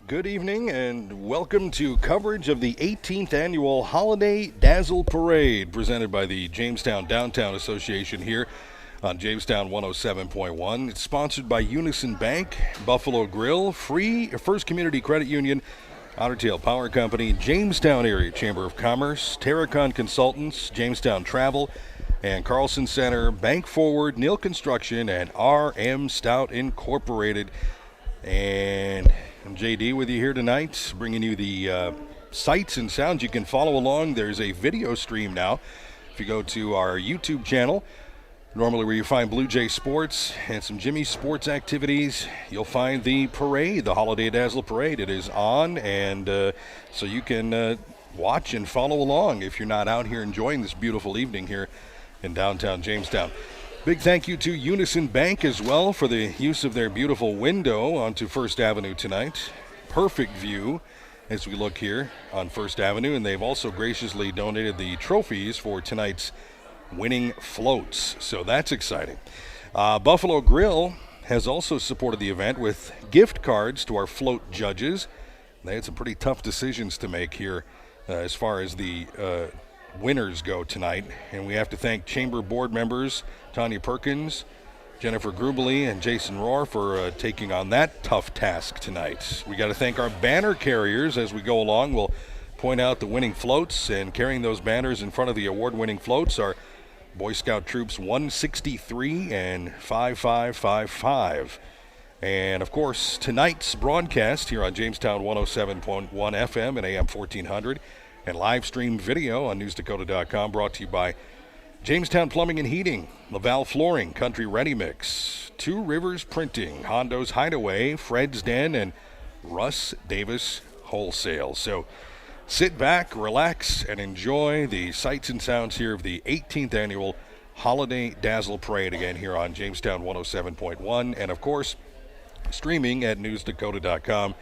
Good evening and welcome to coverage of the 18th Annual Holiday Dazzle Parade presented by the Jamestown Downtown Association here on Jamestown 107.1. It's sponsored by Unison Bank, Buffalo Grill, First Community Credit Union, Otter Tail Power Company, Jamestown Area Chamber of Commerce, Terracon Consultants, Jamestown Travel, and Carlson Center, Bank Forward, Neal Construction, and R.M. Stout Incorporated. And I'm JD with you here tonight, bringing you the sights and sounds. You can follow along. There's a video stream now. If you go to our YouTube channel, normally where you find Blue Jay Sports and some Jimmy Sports activities, you'll find the parade, the Holiday Dazzle Parade. It is on, and so you can watch and follow along if you're not out here enjoying this beautiful evening here in downtown Jamestown. Big thank you to Unison Bank as well for the use of their beautiful window onto First Avenue tonight. Perfect view as we look here on First Avenue, and they've also graciously donated the trophies for tonight's winning floats, so that's exciting. Buffalo Grill has also supported the event with gift cards to our float judges. They had some pretty tough decisions to make here as far as the winners go tonight, and we have to thank Chamber Board members Tanya Perkins, Jennifer Grubely, and Jason Rohr for taking on that tough task tonight. We got to thank our banner carriers as we go along. We'll point out the winning floats, and carrying those banners in front of the award-winning floats are Boy Scout Troops 163 and 5555. And, of course, tonight's broadcast here on Jamestown 107.1 FM and AM 1400 and live stream video on newsdakota.com, brought to you by Jamestown Plumbing and Heating, Laval Flooring, Country Ready Mix, Two Rivers Printing, Hondo's Hideaway, Fred's Den, and Russ Davis Wholesale. So sit back, relax, and enjoy the sights and sounds here of the 18th Annual Holiday Dazzle Parade, again here on Jamestown 107.1, and of course, streaming at newsdakota.com.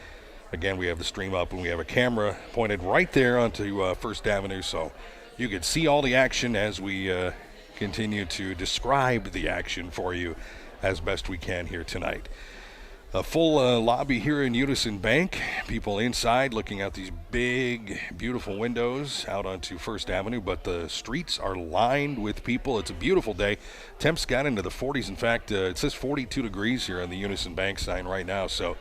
Again, we have the stream up, and we have a camera pointed right there onto First Avenue, so you can see all the action as we continue to describe the action for you as best we can here tonight. A full lobby here in Unison Bank. People inside looking out these big, beautiful windows out onto First Avenue, but the streets are lined with people. It's a beautiful day. Temps got into the 40s. In fact, it says 42 degrees here on the Unison Bank sign right now, so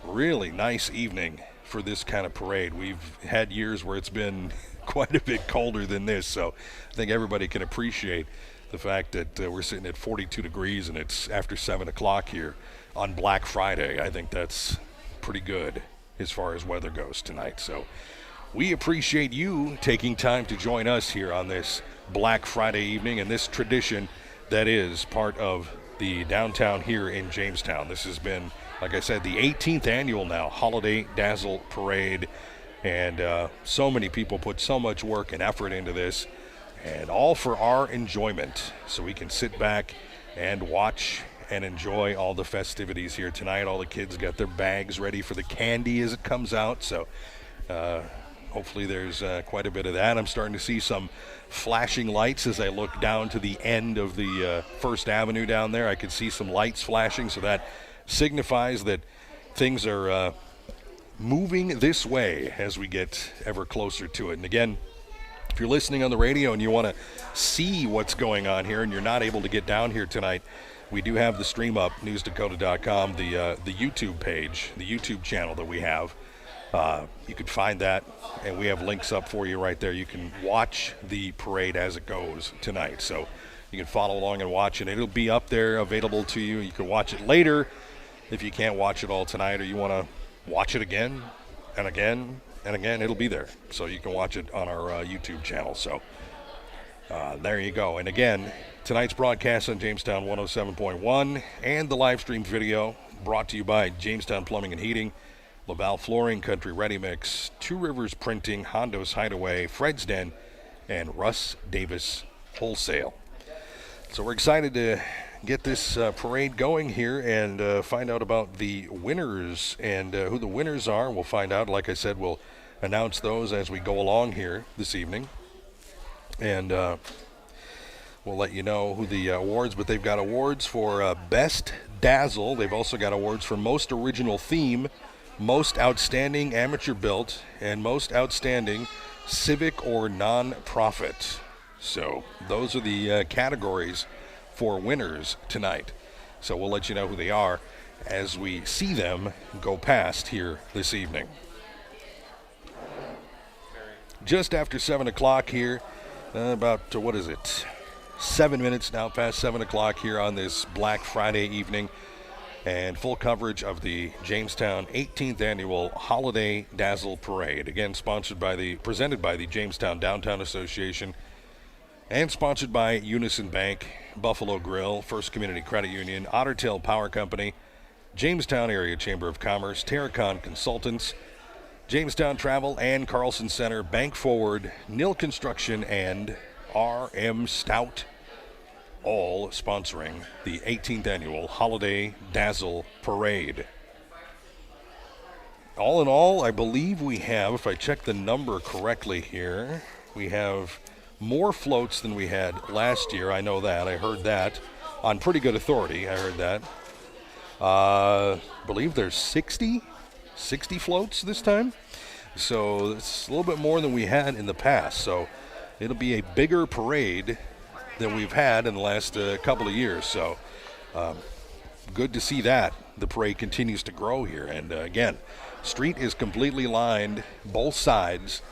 really nice evening for this kind of parade. We've had years where it's been quite a bit colder than this, so I think everybody can appreciate the fact that we're sitting at 42 degrees and it's after 7 o'clock here on Black Friday. I think that's pretty good as far as weather goes tonight. So we appreciate you taking time to join us here on this Black Friday evening and this tradition that is part of the downtown here in Jamestown. This has been, like I said, the 18th annual now Holiday Dazzle Parade. And so many people put so much work and effort into this, and all for our enjoyment, so we can sit back and watch and enjoy all the festivities here tonight. All the kids got their bags ready for the candy as it comes out, so hopefully there's quite a bit of that. I'm starting to see some flashing lights as I look down to the end of the First Avenue down there. I can see some lights flashing, so that signifies that things are moving this way as we get ever closer to it. And again, if you're listening on the radio and you want to see what's going on here and you're not able to get down here tonight, we do have the stream up, newsdakota.com, the YouTube page, the YouTube channel that we have. You can find that, and we have links up for you right there. You can watch the parade as it goes tonight. So you can follow along and watch it. It'll be up there available to you. You can watch it later if you can't watch it all tonight, or you want to watch it again and again and again. It'll be there, so you can watch it on our YouTube channel. So there you go. And again, tonight's broadcast on Jamestown 107.1 and the live stream video brought to you by Jamestown Plumbing and Heating, Laval Flooring, Country Ready Mix, Two Rivers Printing, Hondo's Hideaway, Fred's Den, and Russ Davis Wholesale. So we're excited to get this parade going here and find out about the winners and who the winners are. We'll find out. Like I said, we'll announce those as we go along here this evening. And we'll let you know who the awards, but they've got awards for Best Dazzle. They've also got awards for Most Original Theme most outstanding amateur built, and most outstanding civic or non-profit. So those are the categories for winners tonight. So we'll let you know who they are as we see them go past here this evening. Just after 7 o'clock here, about, 7 minutes now past 7 o'clock here on this Black Friday evening, and full coverage of the Jamestown 18th Annual Holiday Dazzle Parade. Again, presented by the Jamestown Downtown Association and sponsored by Unison Bank, Buffalo Grill, First Community Credit Union, Otter Tail Power Company, Jamestown Area Chamber of Commerce, Terracon Consultants, Jamestown Travel and Carlson Center, Bank Forward, Nil Construction, and R.M. Stout, all sponsoring the 18th Annual Holiday Dazzle Parade. All in all, I believe we have, if I check the number correctly here, we have more floats than we had last year. I know that. I heard that on pretty good authority. I heard that. I believe there's 60 floats this time. So it's a little bit more than we had in the past. So it'll be a bigger parade than we've had in the last couple of years. So good to see that. The parade continues to grow here. And again, street is completely lined, both sides,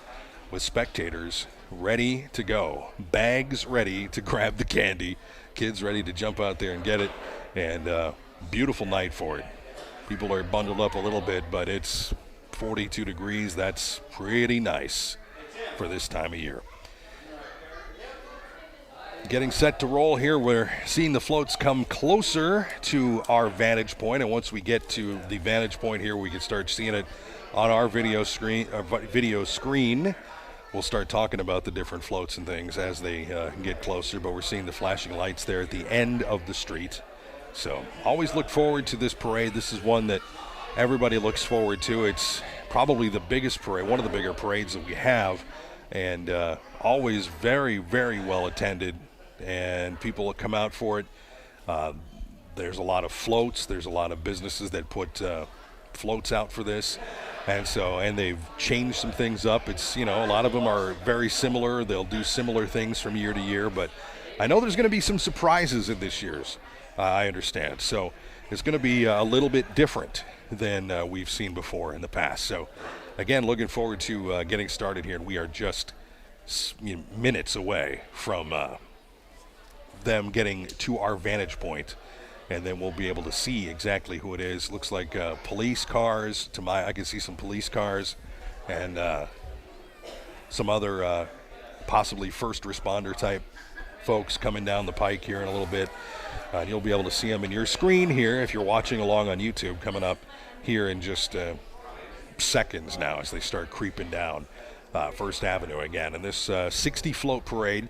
with spectators ready to go. Bags ready to grab the candy. Kids ready to jump out there and get it. And beautiful night for it. People are bundled up a little bit, but it's 42 degrees. That's pretty nice for this time of year. Getting set to roll here. We're seeing the floats come closer to our vantage point, and once we get to the vantage point here, we can start seeing it on our video screen. We'll start talking about the different floats and things as they get closer, but we're seeing the flashing lights there at the end of the street. So always look forward to this parade. This is one that everybody looks forward to. It's probably the biggest parade, one of the bigger parades that we have, and always very, very well attended, and people come out for it. There's a lot of floats. There's a lot of businesses that put floats out for this, and they've changed some things up. It's, a lot of them are very similar. They'll do similar things from year to year, but I know there's going to be some surprises in this year's. I understand. So it's going to be a little bit different than we've seen before in the past. So, again, looking forward to getting started here. And we are just minutes away from them getting to our vantage point. And then we'll be able to see exactly who it is. Looks like police cars. I can see some police cars and some other possibly first responder type folks coming down the pike here in a little bit. And you'll be able to see them in your screen here if you're watching along on YouTube, coming up here in just seconds now as they start creeping down First Avenue again. And this 60 float parade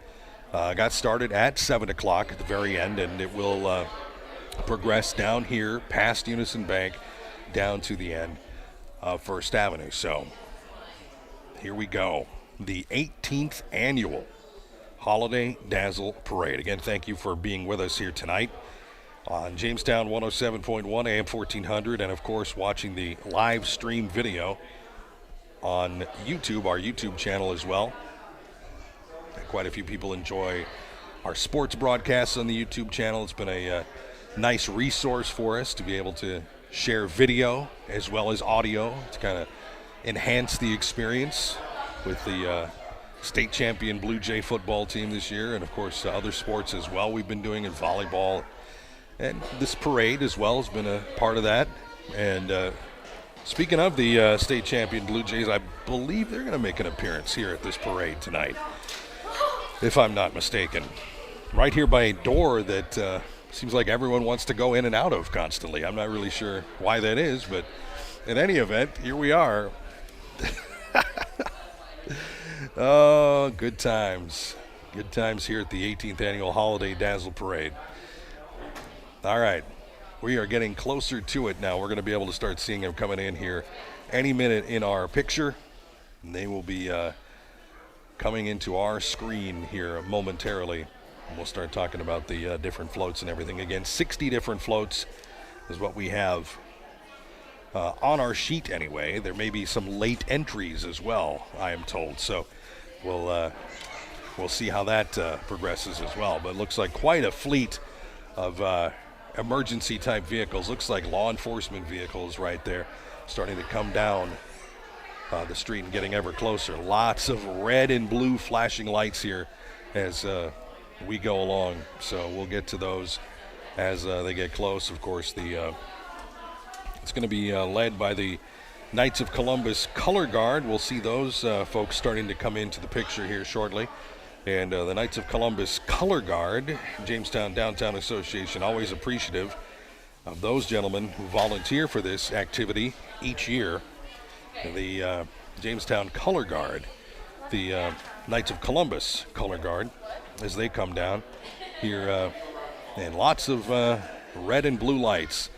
got started at 7 o'clock at the very end, and it will progress down here past Unison Bank down to the end of First Avenue. So here we go. The 18th Annual Holiday Dazzle Parade. Again, thank you for being with us here tonight on Jamestown 107.1 AM 1400, and of course watching the live stream video on YouTube, our YouTube channel as well. Quite a few people enjoy our sports broadcasts on the YouTube channel. It's been a nice resource for us to be able to share video as well as audio to kind of enhance the experience with the state champion Blue Jay football team this year, and of course other sports as well we've been doing in volleyball. And this parade as well has been a part of that. And speaking of the state champion Blue Jays, I believe they're going to make an appearance here at this parade tonight, if I'm not mistaken. Right here by a door that seems like everyone wants to go in and out of constantly. I'm not really sure why that is, but in any event, here we are. Oh, good times. Good times here at the 18th Annual Holiday Dazzle Parade. All right, we are getting closer to it now. We're going to be able to start seeing them coming in here any minute in our picture. And they will be coming into our screen here momentarily. And we'll start talking about the different floats and everything. Again, 60 different floats is what we have on our sheet anyway. There may be some late entries as well, I am told. So we'll see how that progresses as well. But it looks like quite a fleet of emergency type vehicles. Looks like law enforcement vehicles right there, starting to come down the street and getting ever closer. Lots of red and blue flashing lights here as we go along. So we'll get to those as they get close. Of course, it's going to be led by the Knights of Columbus Color Guard. We'll see those folks starting to come into the picture here shortly. And the Knights of Columbus Color Guard, Jamestown Downtown Association, always appreciative of those gentlemen who volunteer for this activity each year. The Jamestown Color Guard, the Knights of Columbus Color Guard, as they come down here, and lots of red and blue lights.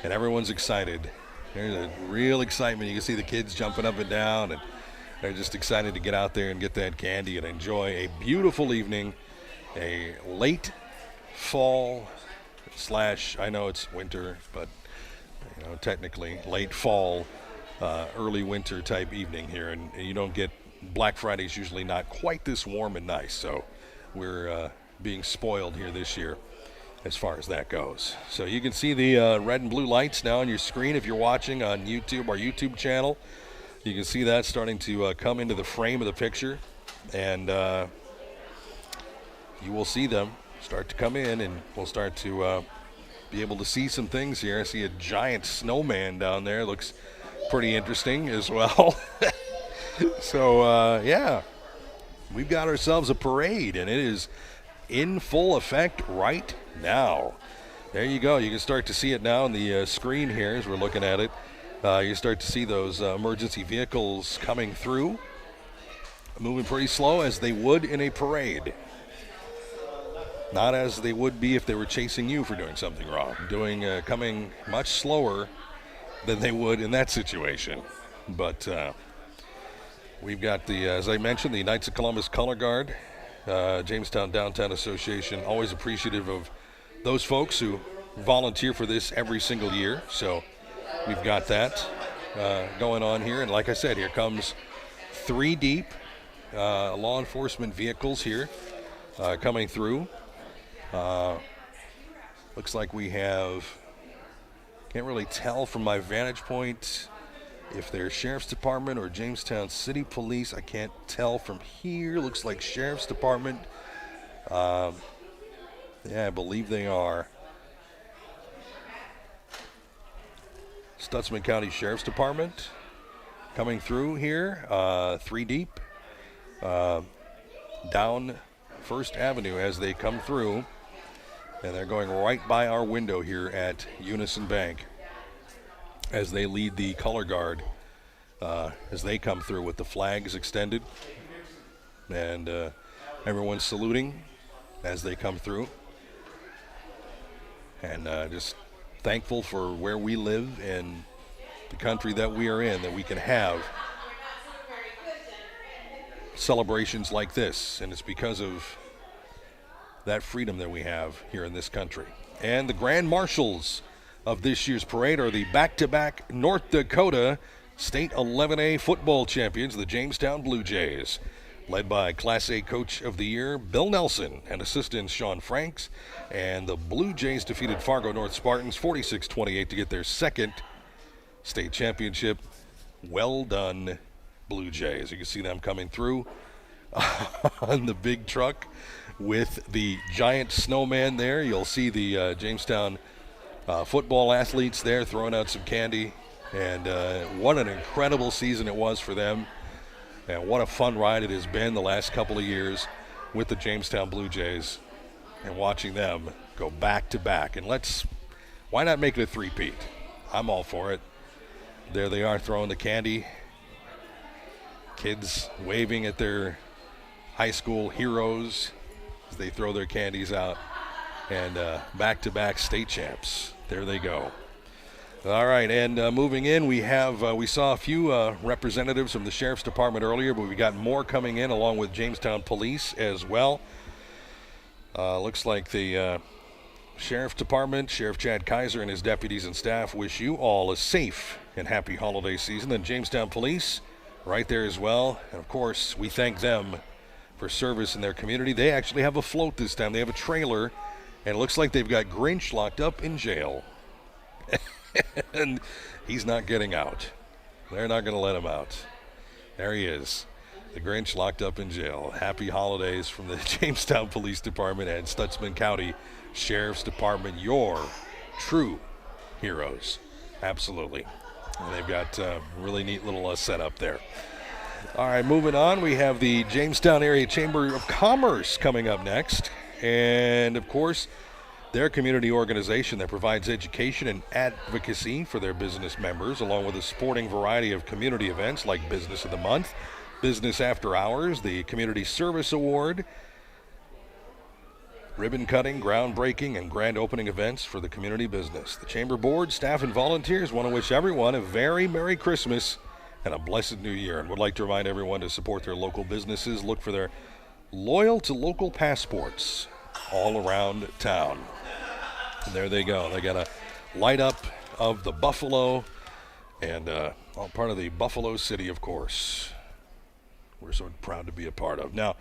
And everyone's excited. There's a real excitement. You can see the kids jumping up and down, and they're just excited to get out there and get that candy and enjoy a beautiful evening, a late fall / I know it's winter, but technically late fall, early winter type evening here. And you don't get Black Friday's usually not quite this warm and nice, so we're being spoiled here this year as far as that goes. So you can see the red and blue lights now on your screen if you're watching on YouTube, our YouTube channel. You can see that starting to come into the frame of the picture, and you will see them start to come in, and we'll start to be able to see some things here. I see a giant snowman down there. Looks pretty interesting as well. So, yeah, we've got ourselves a parade, and it is in full effect right now. There you go. You can start to see it now on the screen here as we're looking at it. You start to see those emergency vehicles coming through, moving pretty slow as they would in a parade. Not as they would be if they were chasing you for doing something wrong. Coming much slower than they would in that situation. But we've got as I mentioned, the Knights of Columbus Color Guard, Jamestown Downtown Association, always appreciative of those folks who volunteer for this every single year. So we've got that going on here. And like I said, here comes 3 deep law enforcement vehicles here coming through. Looks like we have, can't really tell from my vantage point if they're Sheriff's Department or Jamestown City Police. I can't tell from here. Looks like Sheriff's Department. Yeah, I believe they are. Stutsman County Sheriff's Department coming through here, 3 deep, down First Avenue as they come through. And they're going right by our window here at Unison Bank as they lead the color guard as they come through with the flags extended. And everyone's saluting as they come through. And just thankful for where we live and the country that we are in, that we can have celebrations like this. And it's because of that freedom that we have here in this country. And the grand marshals of this year's parade are the back-to-back North Dakota State 11A football champions, the Jamestown Blue Jays, led by Class A Coach of the Year Bill Nelson and assistant Sean Franks. And the Blue Jays defeated Fargo North Spartans 46-28 to get their second state championship. Well done, Blue Jays. You can see them coming through on the big truck with the giant snowman there. You'll see the Jamestown football athletes there throwing out some candy. And what an incredible season it was for them. And what a fun ride it has been the last couple of years with the Jamestown Blue Jays and watching them go back to back. And why not make it a three-peat? I'm all for it. There they are throwing the candy. Kids waving at their high school heroes as they throw their candies out. And back-to-back state champs. There they go. All right, and moving in, we saw a few representatives from the Sheriff's Department earlier, but we got more coming in along with Jamestown Police as well. Looks like the Sheriff's Department, Sheriff Chad Kaiser and his deputies and staff wish you all a safe and happy holiday season. Then Jamestown Police right there as well. And, of course, we thank them for service in their community. They actually have a float this time. They have a trailer, and it looks like they've got Grinch locked up in jail. And he's not getting out. They're not going to let him out. There he is, the Grinch locked up in jail. Happy holidays from the Jamestown Police Department and Stutsman County Sheriff's Department, your true heroes. Absolutely. And they've got a really neat little setup there. All right, moving on, we have the Jamestown Area Chamber of Commerce coming up next. And, of course, their community organization that provides education and advocacy for their business members, along with a sporting variety of community events like Business of the Month, Business After Hours, the Community Service Award, ribbon cutting, groundbreaking, and grand opening events for the community business. The Chamber Board, staff, and volunteers want to wish everyone a very Merry Christmas and a blessed New Year, and would like to remind everyone to support their local businesses. Look for their loyal to local passports all around town. And there they go. They got a light up of the Buffalo, and all part of the Buffalo City, of course. We're so proud to be a part of. Now,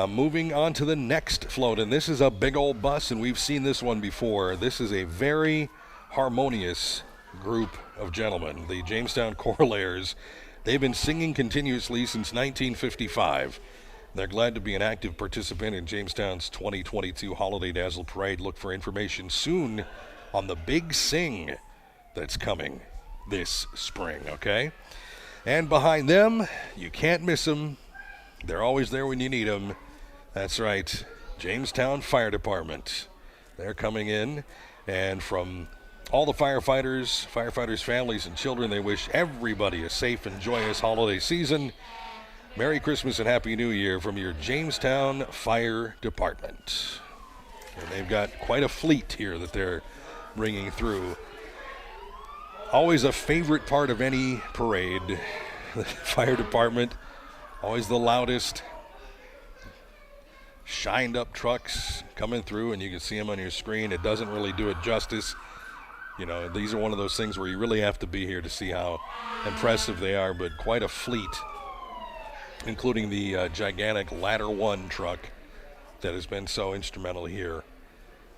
moving on to the next float, and this is a big old bus, and we've seen this one before. This is a very harmonious group of gentlemen, the Jamestown Corlayers. They've been singing continuously since 1955. They're glad to be an active participant in Jamestown's 2022 Holiday Dazzle Parade. Look for information soon on the big sing that's coming this spring, okay? And behind them, you can't miss them. They're always there when you need them. That's right, Jamestown Fire Department. They're coming in, and from all the firefighters, families, and children, they wish everybody a safe and joyous holiday season. Merry Christmas and Happy New Year from your Jamestown Fire Department. And they've got quite a fleet here that they're bringing through. Always a favorite part of any parade. The fire department, always the loudest. Shined up trucks coming through, and you can see them on your screen. It doesn't really do it justice. You know, these are one of those things where you really have to be here to see how impressive they are, but quite a fleet, including the gigantic Ladder 1 truck that has been so instrumental here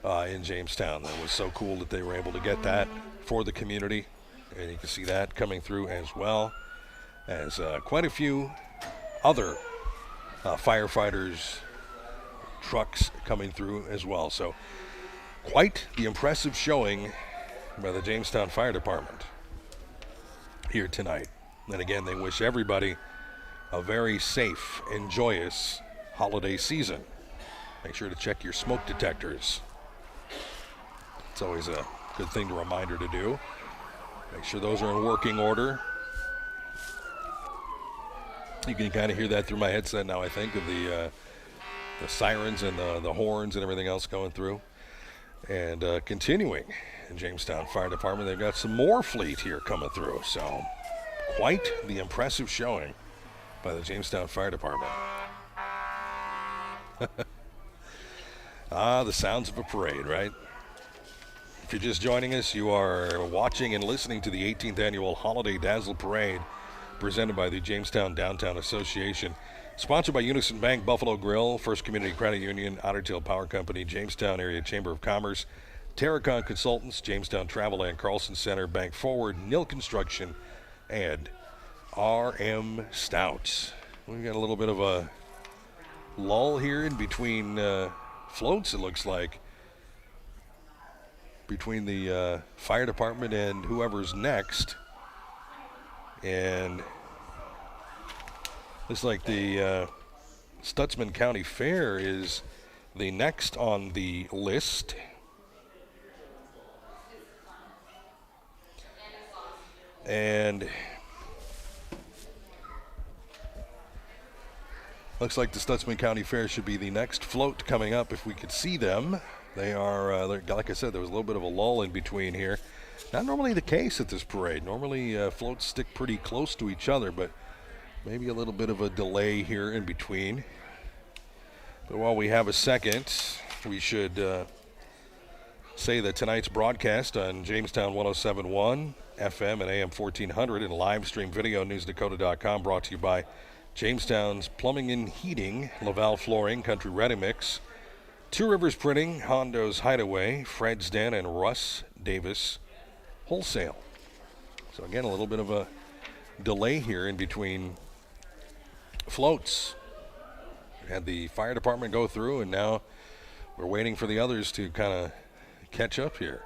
in Jamestown. That was so cool that they were able to get that for the community, and you can see that coming through, as well as quite a few other firefighters' trucks coming through as well. So quite the impressive showing by the Jamestown Fire Department here tonight. And again, they wish everybody a very safe and joyous holiday season. Make sure to check your smoke detectors. It's always a good thing, a reminder to do. Make sure those are in working order. You can kind of hear that through my headset now, I think, of the sirens and the horns and everything else going through. And continuing in Jamestown Fire Department, they've got some more fleet here coming through. So quite the impressive showing by the Jamestown Fire Department. The sounds of a parade, right? If you're just joining us, you are watching and listening to the 18th Annual Holiday Dazzle Parade presented by the Jamestown Downtown Association. Sponsored by Unison Bank, Buffalo Grill, First Community Credit Union, Otter Tail Power Company, Jamestown Area Chamber of Commerce, Terracon Consultants, Jamestown Travel and Carlson Center, Bank Forward, Nil Construction, and RM Stouts. We've got a little bit of a lull here in between floats, it looks like, between the fire department and whoever's next. And looks like the Stutsman County Fair is the next on the list. And looks like the Stutsman County Fair should be the next float coming up if we could see them. They are, like I said, there was a little bit of a lull in between here. Not normally the case at this parade. Normally floats stick pretty close to each other, but maybe a little bit of a delay here in between. But while we have a second, we should say that tonight's broadcast on Jamestown 107.1 FM and AM 1400 and live stream video newsdakota.com, brought to you by Jamestown's Plumbing and Heating, Laval Flooring, Country Ready Mix, Two Rivers Printing, Hondo's Hideaway, Fred's Den, and Russ Davis Wholesale. So again, a little bit of a delay here in between floats. We had the fire department go through, and now we're waiting for the others to kind of catch up here.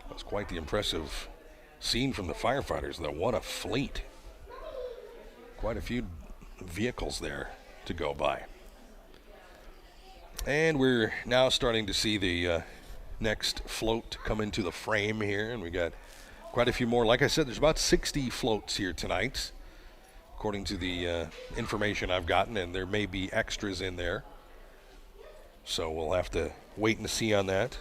That was quite the impressive scene from the firefighters, though. What a fleet. Quite a few vehicles there to go by. And we're now starting to see the next float come into the frame here, and we got quite a few more. Like I said, there's about 60 floats here tonight, according to the information I've gotten, and there may be extras in there. So we'll have to wait and see on that.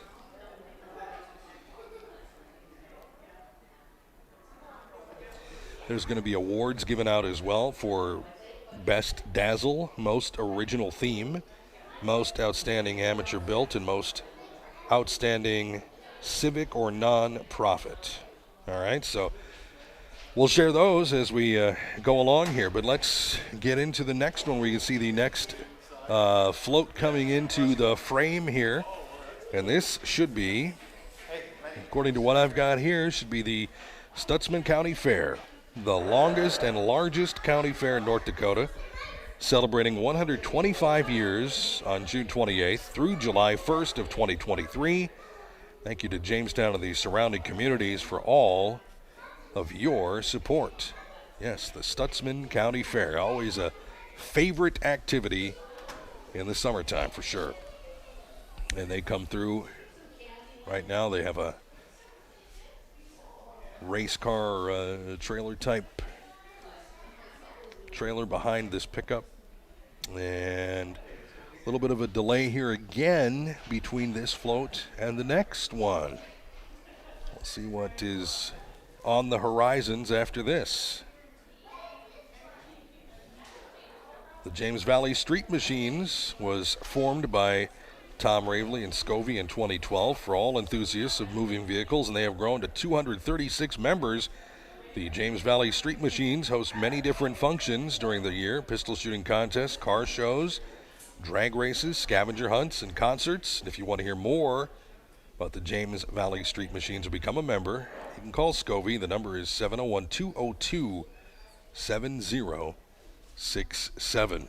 There's going to be awards given out as well for Best Dazzle, Most Original Theme, Most Outstanding Amateur Built, and Most Outstanding Civic or Non-Profit. All right, so we'll share those as we go along here, but let's get into the next one where you can see the next float coming into the frame here. And this should be, according to what I've got here, should be the Stutzman County Fair, the longest and largest county fair in North Dakota, celebrating 125 years on June 28th through July 1st of 2023. Thank you to Jamestown and the surrounding communities for all of your support. Yes, the Stutzman County Fair, always a favorite activity in the summertime for sure. And they come through right now. They have a race car trailer type trailer behind this pickup. And a little bit of a delay here again between this float and the next one. We'll see what is on the horizons after this. The James Valley Street Machines was formed by Tom Ravely and Scovey in 2012 for all enthusiasts of moving vehicles, and they have grown to 236 members. The James Valley Street Machines host many different functions during the year: pistol shooting contests, car shows, drag races, scavenger hunts, and concerts. And if you want to hear more about the James Valley Street Machines or become a member, you can call Scovey. The number is 701-202-7067.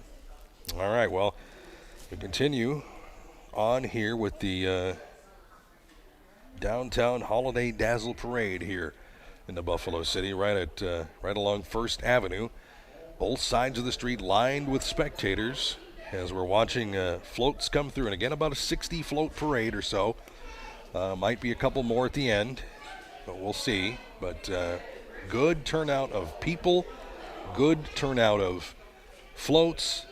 All right, well, we continue on here with the downtown holiday Dazzle parade here in the Buffalo City, right along First Avenue. Both sides of the street lined with spectators as we're watching floats come through. And again, about a 60 float parade or so. Might be a couple more at the end, but we'll see. But good turnout of people, good turnout of floats.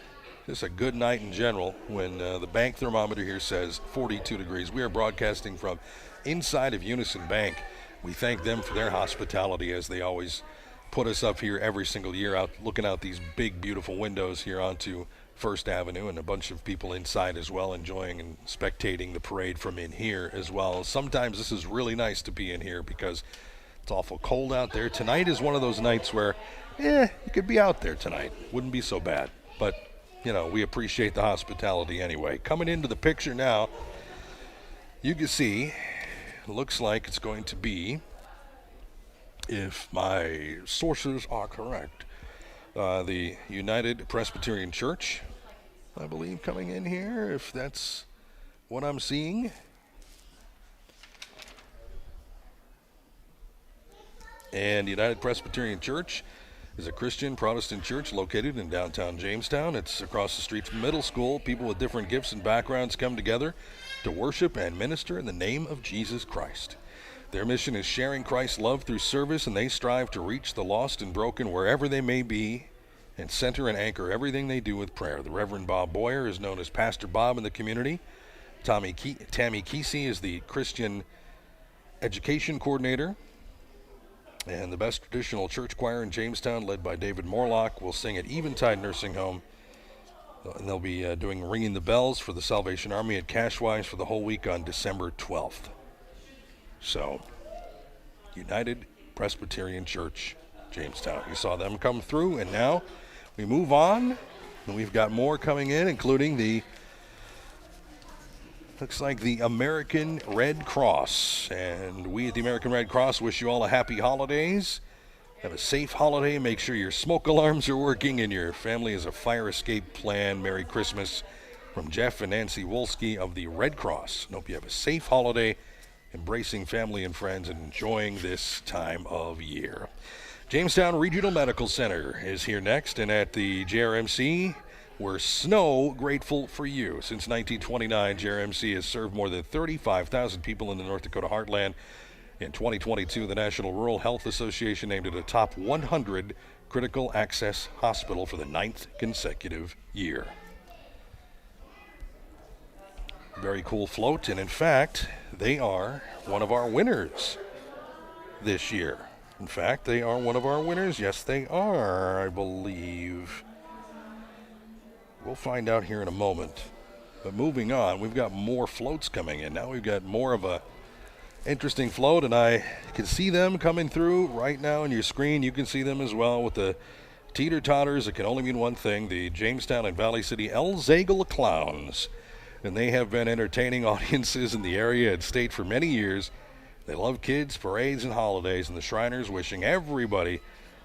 Just a good night in general when the bank thermometer here says 42 degrees. We are broadcasting from inside of Unison Bank. We thank them for their hospitality as they always put us up here every single year, out looking out these big, beautiful windows here onto First Avenue, and a bunch of people inside as well, enjoying and spectating the parade from in here as well. Sometimes this is really nice to be in here because it's awful cold out there. Tonight is one of those nights where, you could be out there tonight. Wouldn't be so bad. But, we appreciate the hospitality anyway. Coming into the picture now, you can see, looks like it's going to be, if my sources are correct, the United Presbyterian Church, I believe, coming in here, if that's what I'm seeing. And United Presbyterian Church is a Christian Protestant church located in downtown Jamestown. It's across the street from middle school. People with different gifts and backgrounds come together to worship and minister in the name of Jesus Christ. Their mission is sharing Christ's love through service, and they strive to reach the lost and broken wherever they may be and center and anchor everything they do with prayer. The Reverend Bob Boyer is known as Pastor Bob in the community. Tammy Kesey is the Christian Education Coordinator. And the Best Traditional Church Choir in Jamestown, led by David Morlock, will sing at Eventide Nursing Home. And they'll be doing Ringing the Bells for the Salvation Army at Cashwise for the whole week on December 12th. So, United Presbyterian Church, Jamestown. You saw them come through, and now we move on, and we've got more coming in, including looks like the American Red Cross. And we at the American Red Cross wish you all a happy holidays. Have a safe holiday. Make sure your smoke alarms are working and your family has a fire escape plan. Merry Christmas from Jeff and Nancy Wolski of the Red Cross. And hope you have a safe holiday, embracing family and friends and enjoying this time of year. Jamestown Regional Medical Center is here next, and at the JRMC, we're snow grateful for you. Since 1929, JRMC has served more than 35,000 people in the North Dakota heartland. In 2022, the National Rural Health Association named it a top 100 critical access hospital for the 9th consecutive year. Very cool float, and in fact, they are one of our winners this year. In fact, they are one of our winners. Yes, they are, I believe. We'll find out here in a moment. But moving on, we've got more floats coming in. Now we've got more of a interesting float, and I can see them coming through right now on your screen. You can see them as well with the teeter-totters. It can only mean one thing, the Jamestown and Valley City El Zagel Clowns. And they have been entertaining audiences in the area and state for many years. They love kids, parades, and holidays, and the Shriners wishing everybody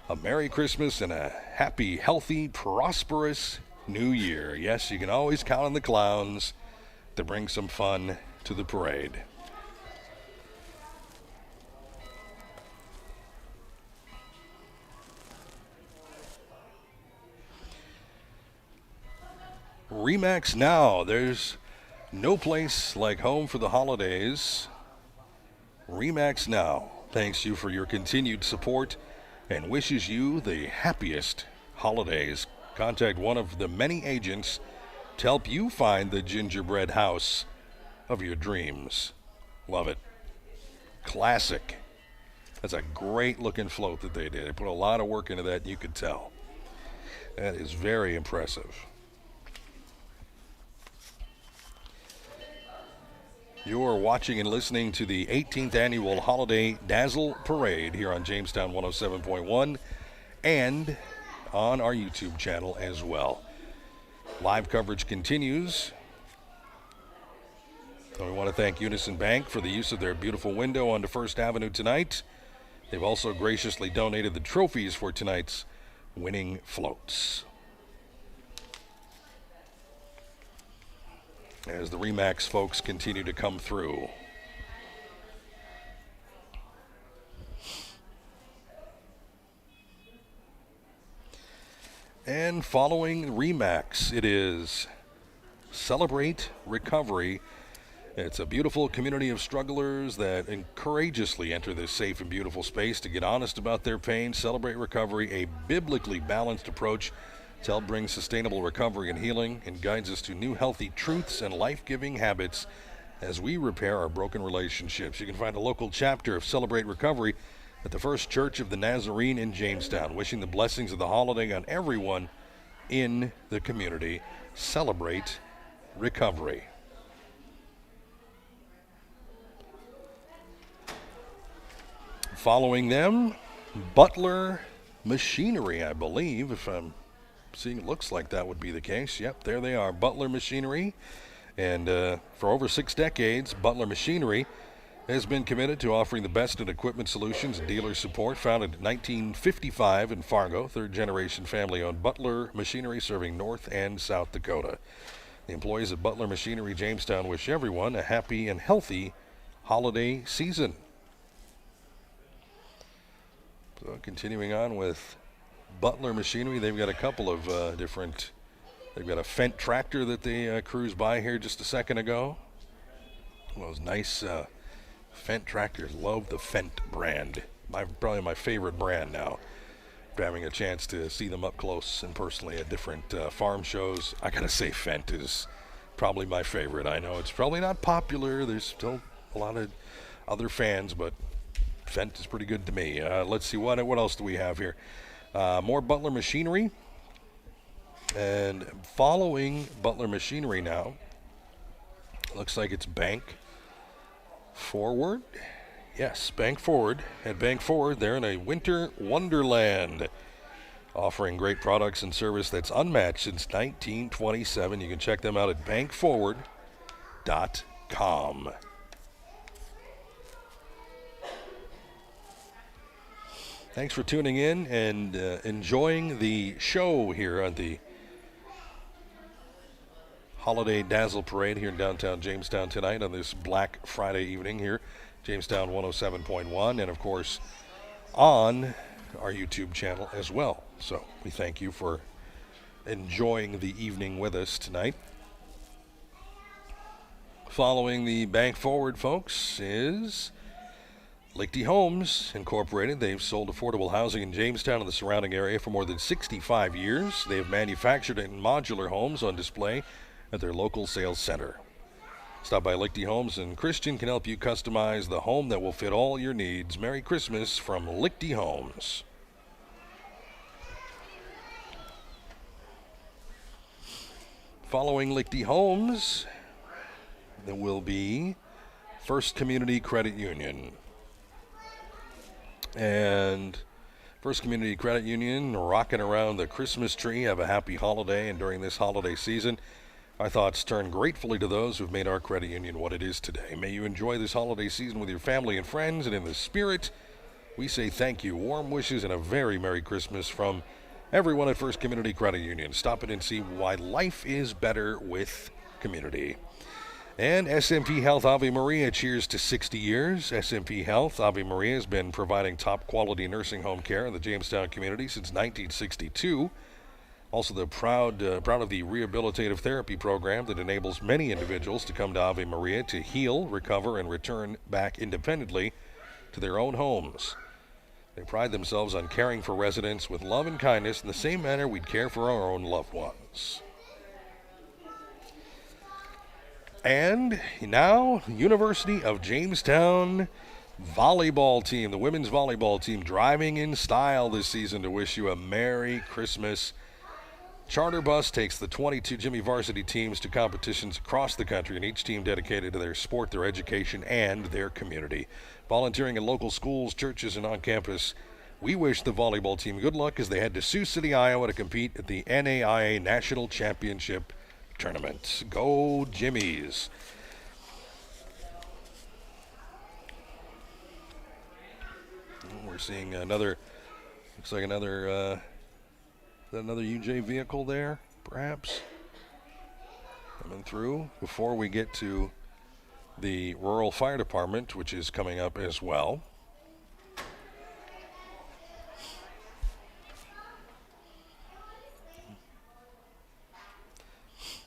a Merry Christmas and a happy, healthy, prosperous New Year. Yes, you can always count on the clowns to bring some fun to the parade. RE/MAX Now. There's no place like home for the holidays. RE/MAX Now thanks you for your continued support and wishes you the happiest holidays. Contact one of the many agents to help you find the gingerbread house of your dreams. Love it. Classic. That's a great looking float that they did. They put a lot of work into that, and you could tell. That is very impressive. You're watching and listening to the 18th Annual Holiday Dazzle Parade here on Jamestown 107.1 and on our YouTube channel as well. Live coverage continues. And we want to thank Unison Bank for the use of their beautiful window onto First Avenue tonight. They've also graciously donated the trophies for tonight's winning floats. As the RE/MAX folks continue to come through. And following RE/MAX, it is Celebrate Recovery. It's a beautiful community of strugglers that courageously enter this safe and beautiful space to get honest about their pain. Celebrate Recovery, a biblically balanced approach to help bring sustainable recovery and healing, and guides us to new healthy truths and life-giving habits as we repair our broken relationships. You can find a local chapter of Celebrate Recovery at the First Church of the Nazarene in Jamestown. Wishing the blessings of the holiday on everyone in the community. Celebrate Recovery. Following them, Butler Machinery, I believe, if I'm seeing it looks like that would be the case. Yep, there they are, Butler Machinery. And for over 6 decades, Butler Machinery has been committed to offering the best in equipment solutions and dealer support. Founded in 1955 in Fargo, third-generation family-owned Butler Machinery serving North and South Dakota. The employees at Butler Machinery Jamestown wish everyone a happy and healthy holiday season. So continuing on with Butler Machinery, they've got a couple of they've got a Fendt tractor that they cruised by here just a second ago. One of those nice Fendt tractors. Love the Fendt brand. Probably my favorite brand now. Having a chance to see them up close and personally at different farm shows. I gotta say Fendt is probably my favorite. I know it's probably not popular. There's still a lot of other fans, but Fendt is pretty good to me. Let's see, what else do we have here? More Butler Machinery. And following Butler Machinery now, looks like it's Bank Forward. Yes, Bank Forward. At Bank Forward, they're in a winter wonderland, offering great products and service that's unmatched since 1927. You can check them out at bankforward.com. Thanks for tuning in and enjoying the show here on the Holiday Dazzle Parade here in downtown Jamestown tonight on this Black Friday evening here, Jamestown 107.1, and of course on our YouTube channel as well. So we thank you for enjoying the evening with us tonight. Following the Bank Forward folks is Lichty Homes Incorporated. They've sold affordable housing in Jamestown and the surrounding area for more than 65 years. They've manufactured and modular homes on display at their local sales center. Stop by Lichty Homes and Christian can help you customize the home that will fit all your needs. Merry Christmas from Lichty Homes. Following Lichty Homes, there will be First Community Credit Union. And First Community Credit Union rocking around the Christmas tree. Have a happy holiday, and during this holiday season, our thoughts turn gratefully to those who've made our credit union what it is today. May you enjoy this holiday season with your family and friends, and in the spirit, we say thank you, warm wishes, and a very Merry Christmas from everyone at First Community Credit Union. Stop in and see why life is better with community. And SMP Health Ave Maria cheers to 60 years. SMP Health Ave Maria has been providing top quality nursing home care in the Jamestown community since 1962. Also proud of the rehabilitative therapy program that enables many individuals to come to Ave Maria to heal, recover, and return back independently to their own homes. They pride themselves on caring for residents with love and kindness in the same manner we'd care for our own loved ones. And now, University of Jamestown volleyball team, the women's volleyball team, driving in style this season to wish you a Merry Christmas. Charter bus takes the 22 Jimmy varsity teams to competitions across the country, and each team dedicated to their sport, their education, and their community. Volunteering in local schools, churches, and on campus, we wish the volleyball team good luck as they head to Sioux City, Iowa to compete at the NAIA National Championship Tournament. Go Jimmies. We're seeing another UJ vehicle there, perhaps, coming through before we get to the Rural Fire Department, which is coming up as well.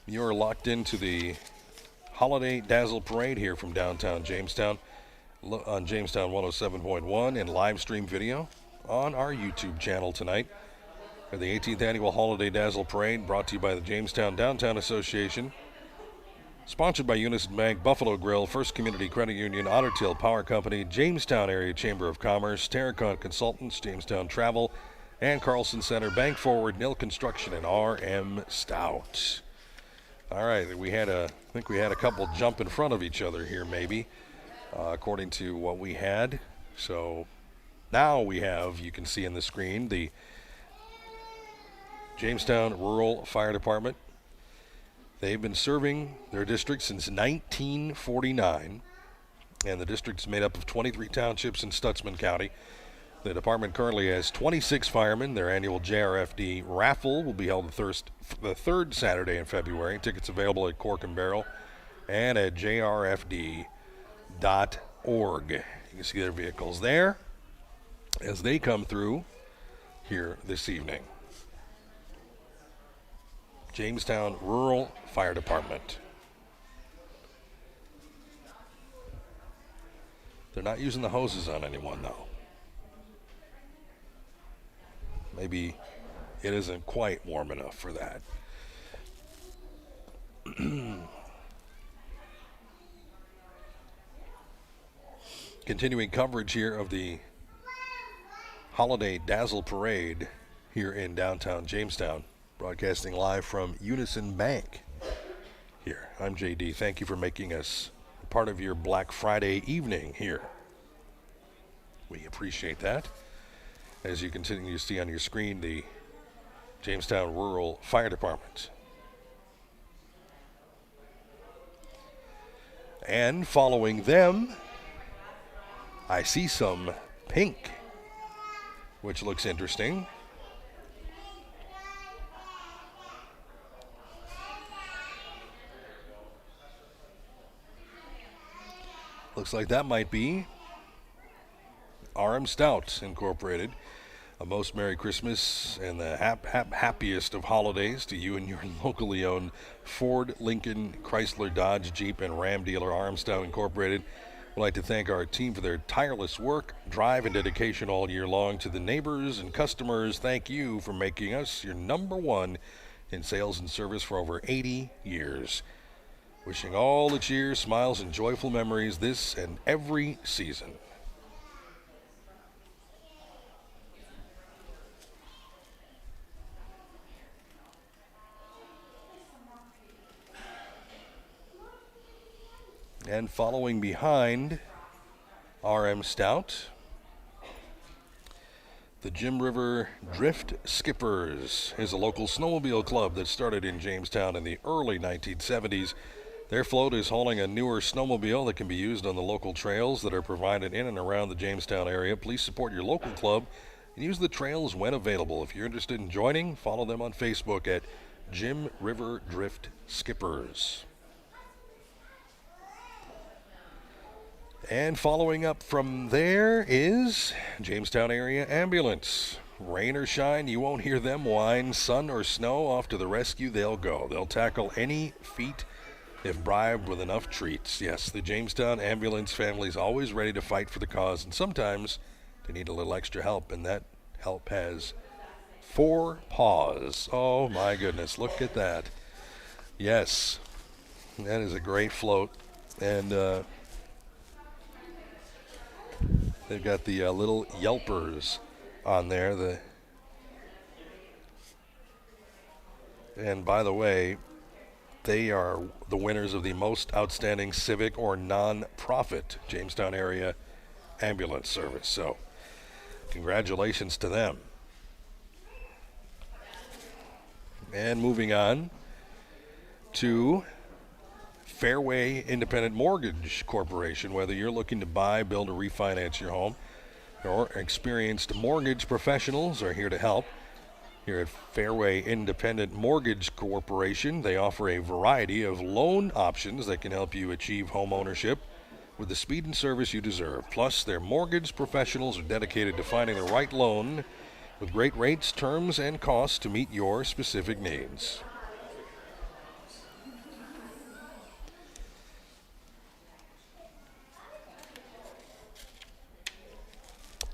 You're locked into the Holiday Dazzle Parade here from downtown Jamestown on Jamestown 107.1 and live stream video on our YouTube channel tonight. The 18th Annual Holiday Dazzle Parade brought to you by the Jamestown Downtown Association. Sponsored by Unison Bank, Buffalo Grill, First Community Credit Union, Otter Tail Power Company, Jamestown Area Chamber of Commerce, Terracon Consultants, Jamestown Travel, and Carlson Center, Bank Forward, Nil Construction, and R.M. Stout. All right, I think we had a couple jump in front of each other here, maybe, according to what we had. So now we have, you can see on the screen, the Jamestown Rural Fire Department. They've been serving their district since 1949, and the district is made up of 23 townships in Stutsman County. The department currently has 26 firemen. Their annual JRFD raffle will be held the third Saturday in February. Tickets available at Cork and Barrel and at jrfd.org. You can see their vehicles there as they come through here this evening. Jamestown Rural Fire Department. They're not using the hoses on anyone, though. Maybe it isn't quite warm enough for that. Continuing coverage here of the Holiday Dazzle Parade here in downtown Jamestown. Broadcasting live from Unison Bank here. I'm JD. Thank you for making us part of your Black Friday evening here. We appreciate that. As you continue to see on your screen, the Jamestown Rural Fire Department. And following them, I see some pink, which looks interesting. Looks like that might be RM Stout Incorporated. A most Merry Christmas and the happiest of holidays to you and your locally owned Ford, Lincoln, Chrysler, Dodge, Jeep, and Ram dealer, RM Stout Incorporated. We'd like to thank our team for their tireless work, drive, and dedication all year long. To the neighbors and customers, thank you for making us your number one in sales and service for over 80 years. Wishing all the cheer, smiles, and joyful memories this and every season. And following behind RM Stout, the Jim River Drift Skippers is a local snowmobile club that started in Jamestown in the early 1970s. Their float is hauling a newer snowmobile that can be used on the local trails that are provided in and around the Jamestown area. Please support your local club and use the trails when available. If you're interested in joining, follow them on Facebook at Jim River Drift Skippers. And following up from there is Jamestown Area Ambulance. Rain or shine, you won't hear them whine. Sun or snow, off to the rescue they'll go. They'll tackle any feat if bribed with enough treats. Yes, the Jamestown Ambulance family is always ready to fight for the cause, and sometimes they need a little extra help, and that help has 4 paws. Oh my goodness, look at that. Yes, that is a great float. And they've got the little yelpers on there. And by the way, they are the winners of the most outstanding civic or non-profit Jamestown area ambulance service. So congratulations to them. And moving on to Fairway Independent Mortgage Corporation. Whether you're looking to buy, build, or refinance your home, or experienced mortgage professionals are here to help. Here at Fairway Independent Mortgage Corporation, they offer a variety of loan options that can help you achieve home ownership with the speed and service you deserve. Plus, their mortgage professionals are dedicated to finding the right loan with great rates, terms, and costs to meet your specific needs.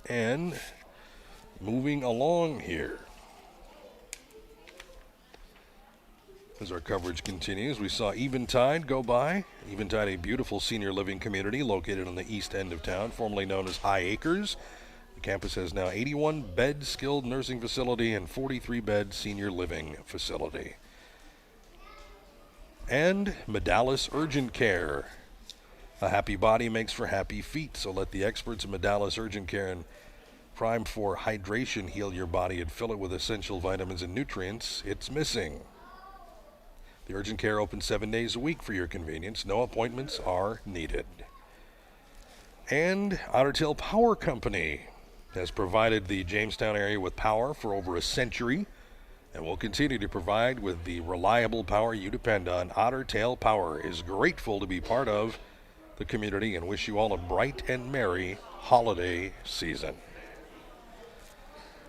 And moving along here, as our coverage continues, we saw Eventide go by. Eventide, a beautiful senior living community located on the east end of town, formerly known as High Acres. The campus has now 81-bed skilled nursing facility and 43-bed senior living facility. And Medalis Urgent Care. A happy body makes for happy feet, so let the experts at Medalis Urgent Care and Prime for Hydration heal your body and fill it with essential vitamins and nutrients it's missing. The Urgent Care opens 7 days a week for your convenience. No appointments are needed. And Otter Tail Power Company has provided the Jamestown area with power for over a century and will continue to provide with the reliable power you depend on. Otter Tail Power is grateful to be part of the community and wish you all a bright and merry holiday season.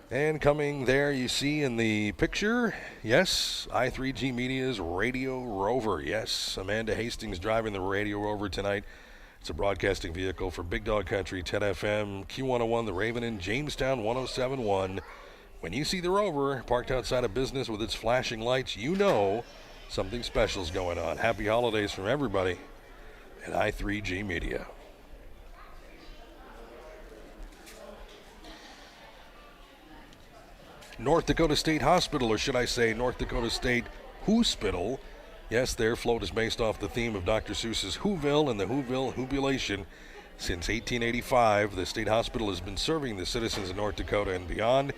And coming there, you see in the picture, yes, I3G Media's Radio Rover. Yes, Amanda Hastings driving the Radio Rover tonight. It's a broadcasting vehicle for Big Dog Country, 10 FM, Q101, The Raven, and Jamestown 107.1. When you see the Rover parked outside a business with its flashing lights, you know something special's going on. Happy holidays from everybody at I3G Media. North Dakota State Hospital, or should I say North Dakota State Hospital. Yes, their float is based off the theme of Dr. Seuss's Whoville and the Whoville Whobulation. Since 1885, the state hospital has been serving the citizens of North Dakota and beyond.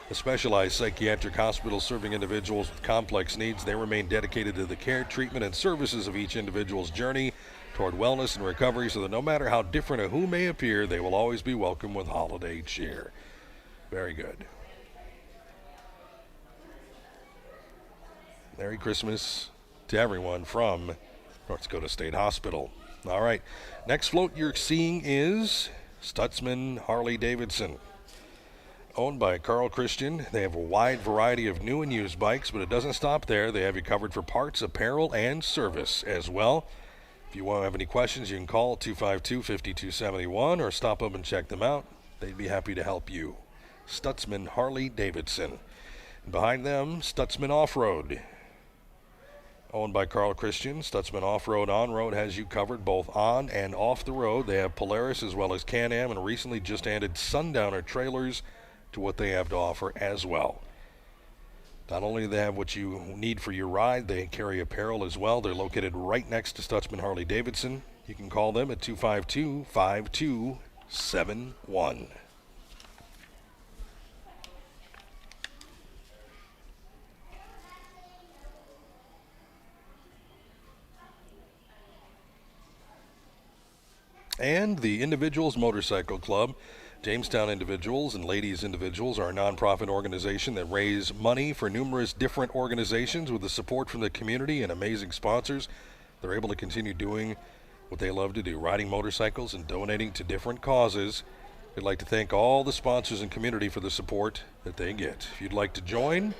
A specialized psychiatric hospital serving individuals with complex needs, they remain dedicated to the care, treatment, and services of each individual's journey toward wellness and recovery, so that no matter how different a who may appear, they will always be welcome with holiday cheer. Very good. Merry Christmas to everyone from North Dakota State Hospital. All right, next float you're seeing is Stutzman Harley-Davidson. Owned by Carl Christian, they have a wide variety of new and used bikes, but it doesn't stop there. They have you covered for parts, apparel, and service as well. If you want to have any questions, you can call 252-5271 or stop up and check them out. They'd be happy to help you. Stutzman Harley-Davidson. Behind them, Stutzman Off-Road. Owned by Carl Christian, Stutzman Off-Road On-Road has you covered both on and off the road. They have Polaris as well as Can-Am, and recently just added Sundowner trailers to what they have to offer as well. Not only do they have what you need for your ride, they carry apparel as well. They're located right next to Stutzman Harley-Davidson. You can call them at 252-5271. And the Individuals Motorcycle Club. Jamestown Individuals and Ladies Individuals are a nonprofit organization that raise money for numerous different organizations with the support from the community and amazing sponsors. They're able to continue doing what they love to do, riding motorcycles and donating to different causes. We'd like to thank all the sponsors and community for the support that they get. If you'd like to join,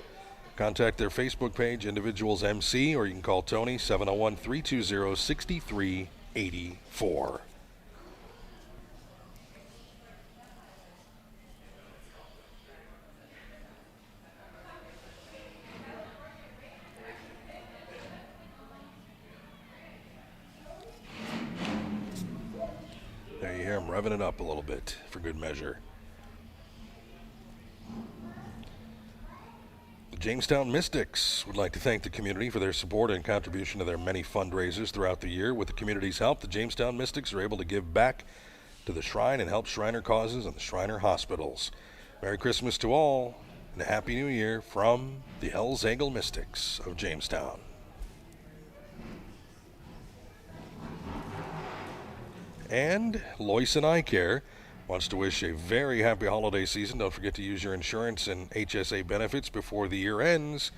contact their Facebook page, Individuals MC, or you can call Tony, 701-320-6384. There you hear them revving it up a little bit for good measure. The Jamestown Mystics would like to thank the community for their support and contribution to their many fundraisers throughout the year. With the community's help, the Jamestown Mystics are able to give back to the Shrine and help Shriner causes and the Shriner hospitals. Merry Christmas to all, and a Happy New Year from the Hell's Angel Mystics of Jamestown. And Loyson Eye Care wants to wish a very happy holiday season. Don't forget to use your insurance and HSA benefits before the year ends.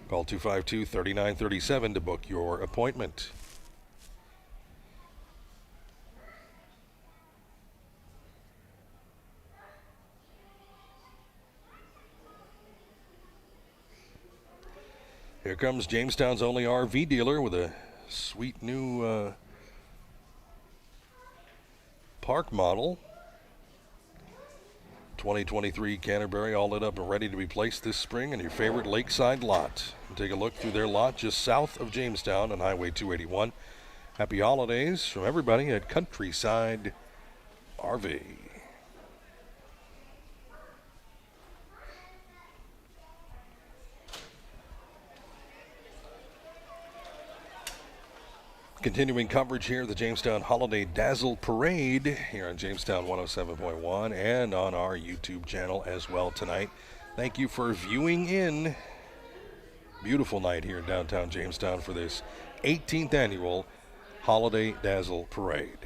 Call 252-3937 to book your appointment. Here comes Jamestown's only RV dealer with a sweet new park model. 2023 Canterbury, all lit up and ready to be placed this spring in your favorite lakeside lot. Take a look through their lot just south of Jamestown on Highway 281. Happy holidays from everybody at Countryside RV. Continuing coverage here of the Jamestown Holiday Dazzle Parade here on Jamestown 107.1 and on our YouTube channel as well tonight. Thank you for viewing in. Beautiful night here in downtown Jamestown for this 18th annual Holiday Dazzle Parade.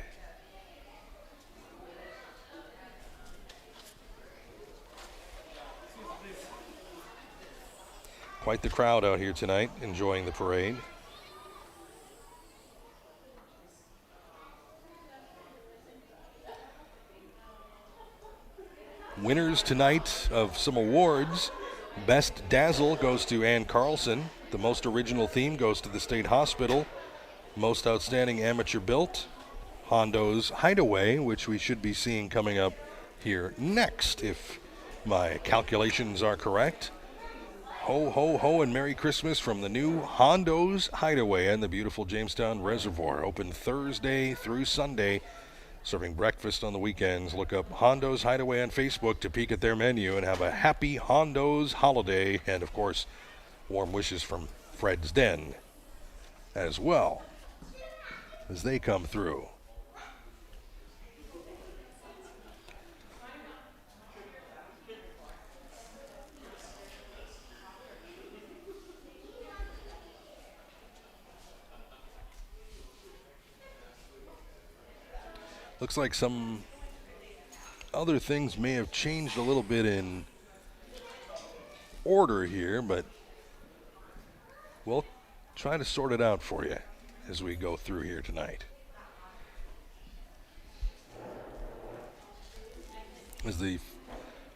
Quite the crowd out here tonight enjoying the parade. Winners tonight of some awards. Best Dazzle goes to Ann Carlson. The most original theme goes to the State Hospital. Most outstanding amateur built, Hondo's Hideaway, which we should be seeing coming up here next, if my calculations are correct. Ho, ho, ho, and Merry Christmas from the new Hondo's Hideaway and the beautiful Jamestown Reservoir. Open Thursday through Sunday. Serving breakfast on the weekends. Look up Hondo's Hideaway on Facebook to peek at their menu and have a happy Hondo's holiday. And, of course, warm wishes from Fred's Den as well as they come through. Looks like some other things may have changed a little bit in order here, but we'll try to sort it out for you as we go through here tonight. As the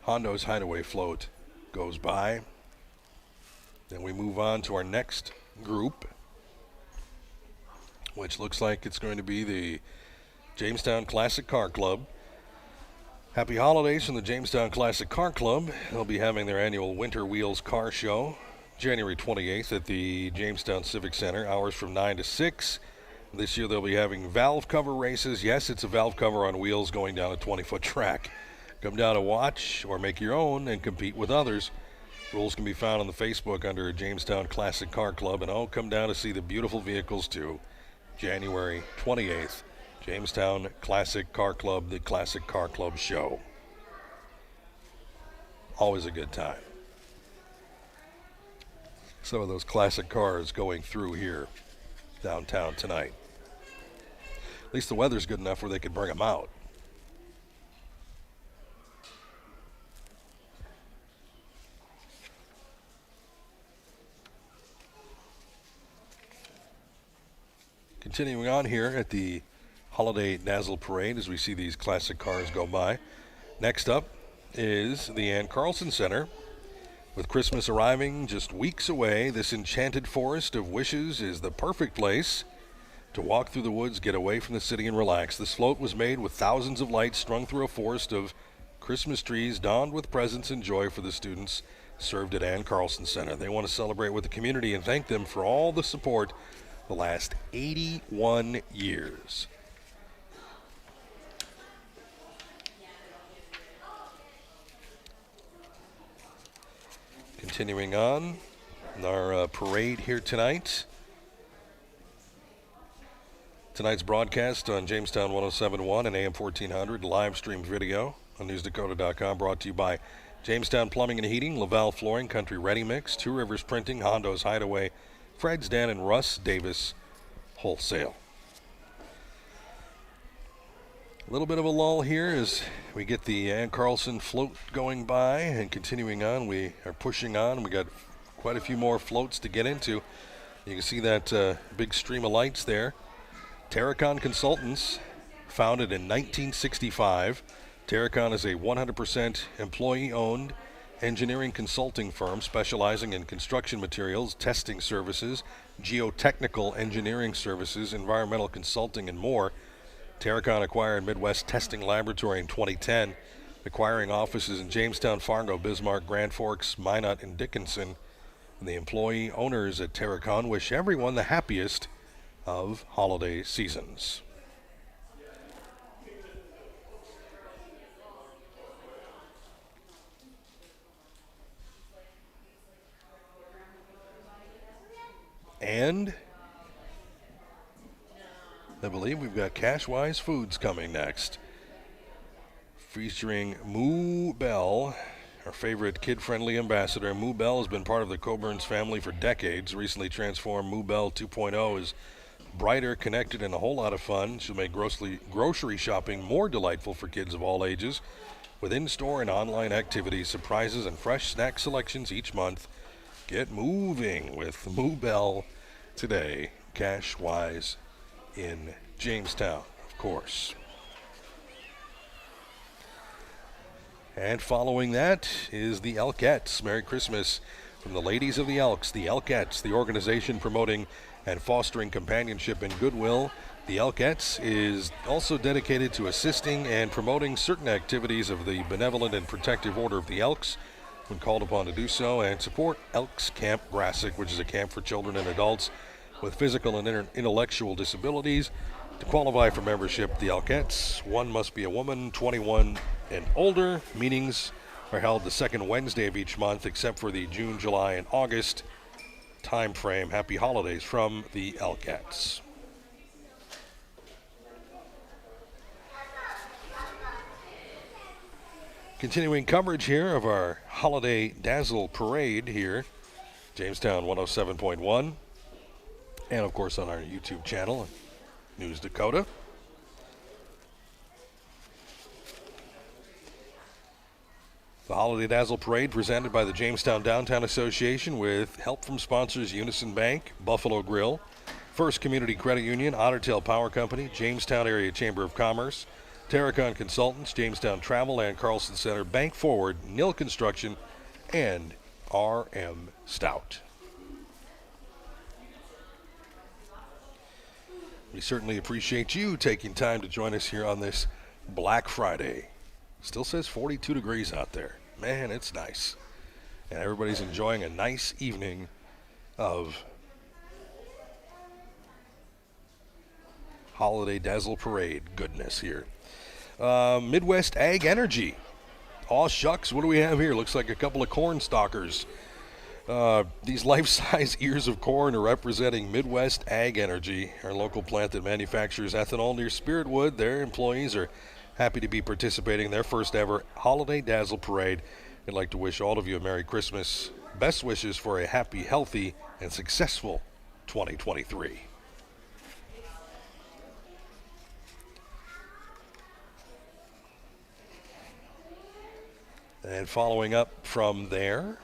Hondo's Hideaway float goes by, then we move on to our next group, which looks like it's going to be the Jamestown Classic Car Club. Happy holidays from the Jamestown Classic Car Club. They'll be having their annual Winter Wheels Car Show January 28th at the Jamestown Civic Center, hours from 9 to 6. This year they'll be having valve cover races. Yes, it's a valve cover on wheels going down a 20-foot track. Come down to watch or make your own and compete with others. Rules can be found on the Facebook under Jamestown Classic Car Club. And come down to see the beautiful vehicles too. January 28th, Jamestown Classic Car Club, the Classic Car Club Show. Always a good time. Some of those classic cars going through here downtown tonight. At least the weather's good enough where they could bring them out. Continuing on here at the Holiday Dazzle Parade as we see these classic cars go by. Next up is the Ann Carlson Center. With Christmas arriving just weeks away, this enchanted forest of wishes is the perfect place to walk through the woods, get away from the city, and relax. This float was made with thousands of lights strung through a forest of Christmas trees, donned with presents and joy for the students served at Ann Carlson Center. They want to celebrate with the community and thank them for all the support the last 81 years. Continuing on in our parade here tonight. Tonight's broadcast on Jamestown 107.1 and AM 1400, live streamed video on newsdakota.com, brought to you by Jamestown Plumbing and Heating, Laval Flooring, Country Ready Mix, Two Rivers Printing, Hondo's Hideaway, Fred's, Dan, and Russ Davis Wholesale. A little bit of a lull here as we get the Ann Carlson float going by, and continuing on, we are pushing on. We got quite a few more floats to get into. You can see that big stream of lights there. Terracon Consultants, founded in 1965. Terracon is a 100% employee-owned engineering consulting firm specializing in construction materials, testing services, geotechnical engineering services, environmental consulting, and more. Terracon acquired Midwest Testing Laboratory in 2010, acquiring offices in Jamestown, Fargo, Bismarck, Grand Forks, Minot, and Dickinson. And the employee owners at Terracon wish everyone the happiest of holiday seasons. And I believe we've got Cashwise Foods coming next, featuring Moo Bell, our favorite kid-friendly ambassador. Moo Bell has been part of the Coburns family for decades. Recently transformed, Moo Bell 2.0 is brighter, connected, and a whole lot of fun. She'll make grocery shopping more delightful for kids of all ages, with in-store and online activities, surprises, and fresh snack selections each month. Get moving with Moo Bell today. Cashwise in Jamestown, of course. And following that is the Elkettes. Merry Christmas from the ladies of the Elks. The Elkettes, the organization promoting and fostering companionship and goodwill. The Elkettes is also dedicated to assisting and promoting certain activities of the Benevolent and Protective Order of the Elks when called upon to do so, and support Elks Camp Grassic, which is a camp for children and adults with physical and intellectual disabilities. To qualify for membership, the Elkettes, one must be a woman, 21 and older. Meetings are held the second Wednesday of each month, except for the June, July, and August time frame. Happy holidays from the Elkettes. Continuing coverage here of our Holiday Dazzle Parade here, Jamestown 107.1, and of course on our YouTube channel, News Dakota. The Holiday Dazzle Parade presented by the Jamestown Downtown Association with help from sponsors Unison Bank, Buffalo Grill, First Community Credit Union, Otter Tail Power Company, Jamestown Area Chamber of Commerce, Terracon Consultants, Jamestown Travel and Carlson Center, Bank Forward, Nil Construction, and R.M. Stout. We certainly appreciate you taking time to join us here on this Black Friday. Still says 42 degrees out there. Man, it's nice. And everybody's enjoying a nice evening of Holiday Dazzle Parade goodness here. Midwest Ag Energy. Aw shucks, what do we have here? Looks like a couple of corn stalkers. These life-size ears of corn are representing Midwest Ag Energy, our local plant that manufactures ethanol near Spiritwood. Their employees are happy to be participating in their first ever Holiday Dazzle Parade. I'd like to wish all of you a Merry Christmas. Best wishes for a happy, healthy, and successful 2023. And following up from there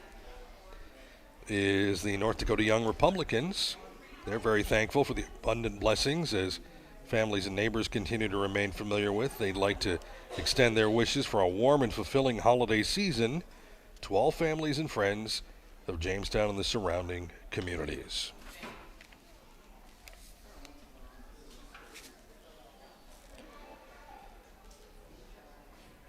is the North Dakota Young Republicans. They're very thankful for the abundant blessings as families and neighbors continue to remain familiar with. They'd like to extend their wishes for a warm and fulfilling holiday season to all families and friends of Jamestown and the surrounding communities.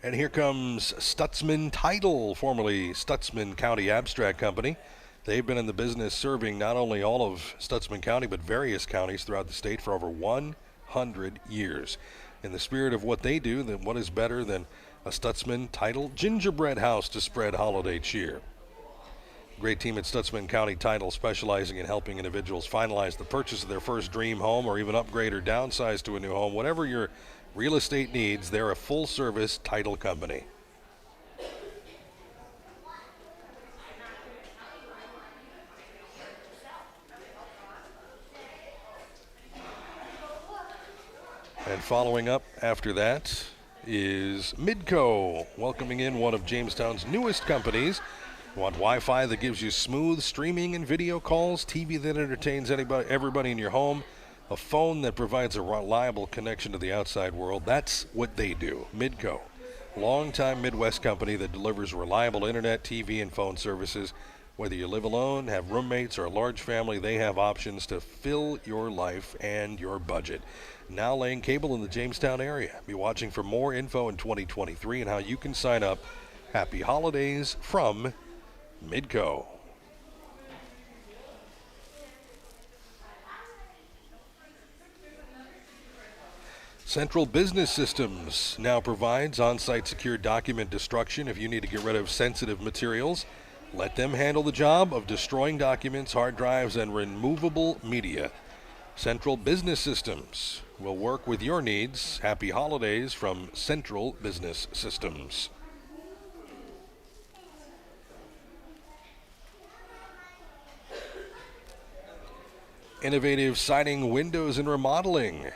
And here comes Stutzman Title, formerly Stutzman County Abstract Company. They've been in the business serving not only all of Stutzman County, but various counties throughout the state for over 100 years. In the spirit of what they do, then what is better than a Stutzman Title gingerbread house to spread holiday cheer? Great team at Stutzman County Title, specializing in helping individuals finalize the purchase of their first dream home or even upgrade or downsize to a new home. Whatever your real estate needs, they're a full-service title company. And following up after that is Midco, welcoming in one of Jamestown's newest companies. You want Wi-Fi that gives you smooth streaming and video calls, TV that entertains everybody in your home, a phone that provides a reliable connection to the outside world. That's what they do. Midco, longtime Midwest company that delivers reliable internet, TV, and phone services. Whether you live alone, have roommates, or a large family, they have options to fill your life and your budget. Now laying cable in the Jamestown area. Be watching for more info in 2023 and how you can sign up. Happy holidays from Midco. Central Business Systems now provides on-site secure document destruction. If you need to get rid of sensitive materials, let them handle the job of destroying documents, hard drives, and removable media. Central Business Systems will work with your needs. Happy holidays from Central Business Systems. Innovative Siding, Windows, and Remodeling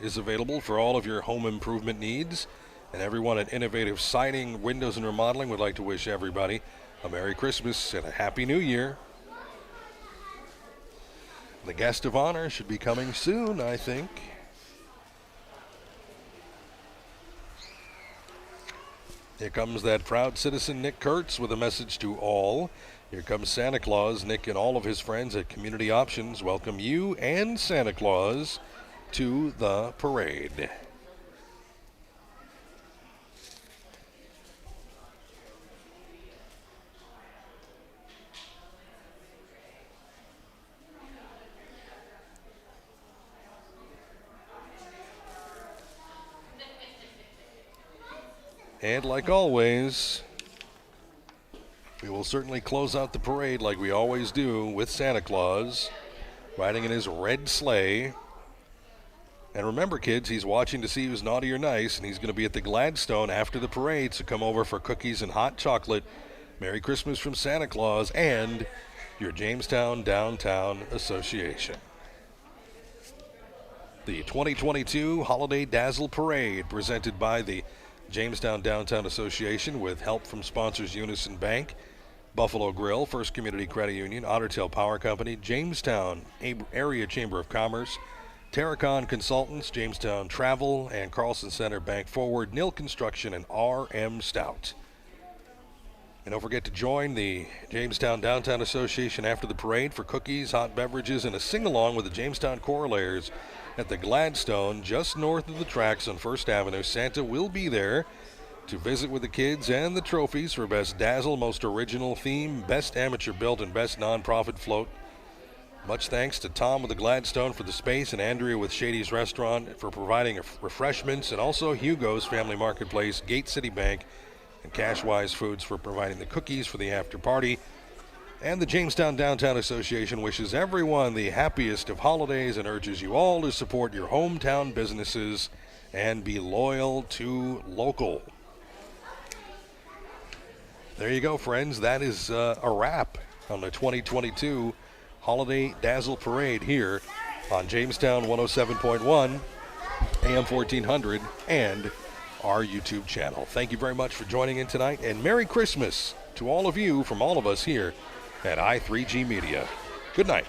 is available for all of your home improvement needs. And everyone at Innovative Siding, Windows, and Remodeling would like to wish everybody a Merry Christmas and a Happy New Year. The guest of honor should be coming soon, I think. Here comes that proud citizen, Nick Kurtz, with a message to all. Here comes Santa Claus. Nick and all of his friends at Community Options welcome you and Santa Claus to the parade. And like always, we will certainly close out the parade like we always do with Santa Claus riding in his red sleigh. And remember, kids, he's watching to see who's naughty or nice, and he's going to be at the Gladstone after the parade, so come over for cookies and hot chocolate. Merry Christmas from Santa Claus and your Jamestown Downtown Association. The 2022 Holiday Dazzle Parade, presented by the Jamestown Downtown Association with help from sponsors Unison Bank, Buffalo Grill, First Community Credit Union, Otter Tail Power Company, Jamestown Area Chamber of Commerce, Terracon Consultants, Jamestown Travel, and Carlson Center Bank Forward, Nil Construction, and R.M. Stout. And don't forget to join the Jamestown Downtown Association after the parade for cookies, hot beverages, and a sing-along with the Jamestown Choirlayers at the Gladstone, just north of the tracks on 1st Avenue. Santa will be there to visit with the kids and the trophies for Best Dazzle, Most Original Theme, Best Amateur Built, and Best Nonprofit Float. Much thanks to Tom with the Gladstone for the space and Andrea with Shady's Restaurant for providing refreshments, and also Hugo's Family Marketplace, Gate City Bank, and Cashwise Foods for providing the cookies for the after party. And the Jamestown Downtown Association wishes everyone the happiest of holidays and urges you all to support your hometown businesses and be loyal to local. There you go, friends. That is a wrap on the 2022 Holiday Dazzle Parade here on Jamestown 107.1, AM 1400, and our YouTube channel. Thank you very much for joining in tonight, and Merry Christmas to all of you from all of us here at I3G Media. Good night.